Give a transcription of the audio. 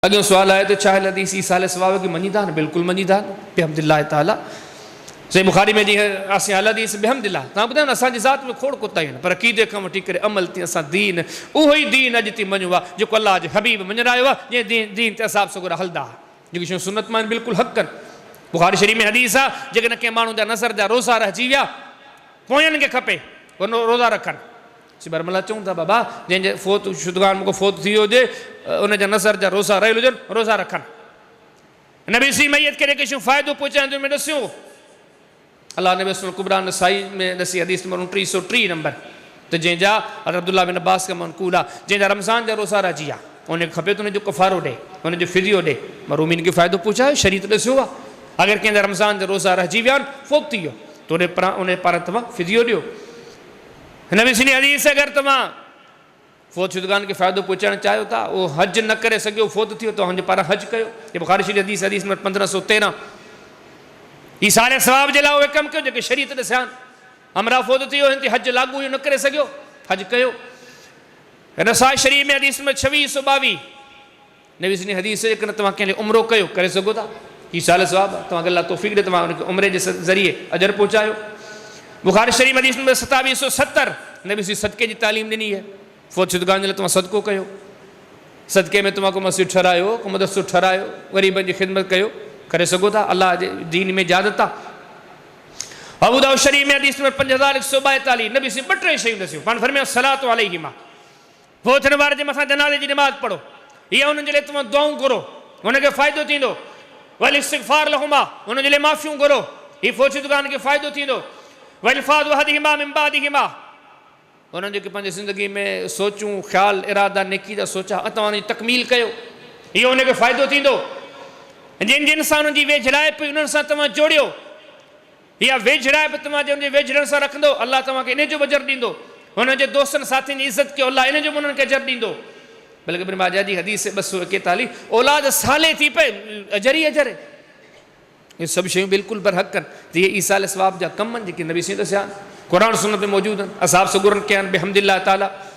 अॻियों सुवाल आयो त चाहे हदीस ईसा अलैहिस्सलाम की मञीदा न बिल्कुलु मञीदा बिहम्दिल्लाह ताला सही बुखारी में जीअं असीं अल हदीस बिहम्दिल्लाह तव्हां ॿुधायो न असांजी ज़ात में खोड़ कोता आहिनि पर अक़ीदे खां वठी करे अमल तीअं असां दीन उहो ई दीन अॼु थी मञूं आहे जेको अलाह जे हबीब मञरायो आहे जंहिं दीन ते असां सगुर हलंदा जेकी शयूं सुनत मां बिल्कुलु हक़ आहिनि। बुखारी शरीफ़ में हदीस आहे जेकॾहिं कंहिं माण्हू जा नज़र जा रोज़ा रहिजी विया पोयनि खे खपे रोज़ा रखनि सिबरमला चऊं था बाबा जंहिंजे फोत शुदगान मूंखे फोत थी वियो हुजे उनजा नज़र जा रोज़ा रहियल हुजनि रोज़ा रखनि नबी सी मैयत खे जेके शयूं फ़ाइदो पहुचाईंदियूं में ॾसियो अलाह नबी रसूल कुबरा नसाई में ॾसी हदीस नंबर 303 नंबर त जंहिंजा अब्दुल्लाह बिन अब्बास का मनकूल आहे जंहिंजा रमज़ान जा रोज़ा रहिजी विया उनखे खपे त उनजो कफ़ारो ॾे उनजो फिदियो ॾे मरूमीन खे फ़ाइदो पहुचायो शरीत ॾिसियो आहे अगरि कंहिंजा रमज़ान जा रोज़ा रहिजी विया आहिनि फोत थी वियो त उन पारां तव्हां फिदियो ॾियो। नबी सी हदीस अगरि तव्हां फोत शुदगान खे फ़ाइदो पहुचाइणु चाहियो था उहो हज न करे सघियो फोत थी वियो तव्हांजे पारां हज कयो ये बुखारी शरीफ़ हदीस नंबर 1513 ही सारे सवाब जे लाइ उहे कमु कयो जेके शरीयत ॾिसिया हमरा फोत थी वियो हिन ते हज लागू इहो न करे सघियो हज कयो। नसाई शरीफ़ में हदीस नंबर 2622 नबी सी हदीस जेकॾहिं तव्हां कंहिं उमिरो कयो करे सघो था ही साल सवाब तव्हांखे अलाह तौफ़ीक़ ॾे तव्हां उनखे उमिरे जे ज़रिए अजर पहुचायो। बुखारी शरीफ़ हदीस नंबर 2770 नबी सी सदके जी तालीम ॾिनी है फोत शुदगान जे लाइ तव्हां सदको कयो सदके में तव्हां को मस्जिद ठहिरायो को मदरसो ठहिरायो ग़रीबनि जी ख़िदमत कयो करे सघो था अलाह जे दीन में इजाज़त आहे। अबू दाऊद शरीफ़ में हदीस नंबर 5142 नबी सी ॿ टे शयूं ॾसियूं पाण फरमायो सलात अलैहिमा फोत थियण वारे जे मथां जनाज़े जी नमाज़ पढ़ो इहा उन्हनि जे लाइ तव्हां दुआऊं घुरो हुनखे फ़ाइदो थींदो वल इस्तिग़फ़ार लहुमा उन्हनि जे लाइ माफ़ियूं घुरो हीउ फोत शुदगान खे फ़ाइदो थींदो वलफ़ाद वहदिहिमा मिन बादिहिमा उन्हनि जेके पंहिंजी ज़िंदगी में सोचूं ख़्याल इरादा नेकी जा सोचा तव्हां उनजी तकमील कयो इहो उनखे फ़ाइदो थींदो। जिन जिन सां उन्हनि जी वेझड़ाइप उन्हनि सां तव्हां जोड़ियो इहा वेझड़ाइप तव्हां जे उनजे वेझड़नि सां रखंदो अलाह तव्हांखे इन जो अजर ॾींदो हुनजे दोस्तनि साथियुनि जी इज़त कयो अलाह इन जो बि उन्हनि खे अजर ॾींदो बल्कि इब्न माजा जी हदीस 241 औलाद साले थी पए अजर ई अजर ये सभु शयूं बिल्कुलु बरहक़ आहिनि त इहे ईसा अलैहिस्सलाम जा कम आहिनि जेके नबी सी ॾसिया क़ुरान सुन्नत में मौजूदु आहिनि असाब सगुरनि कया आहिनि बिहम्दिल्लाह ताला।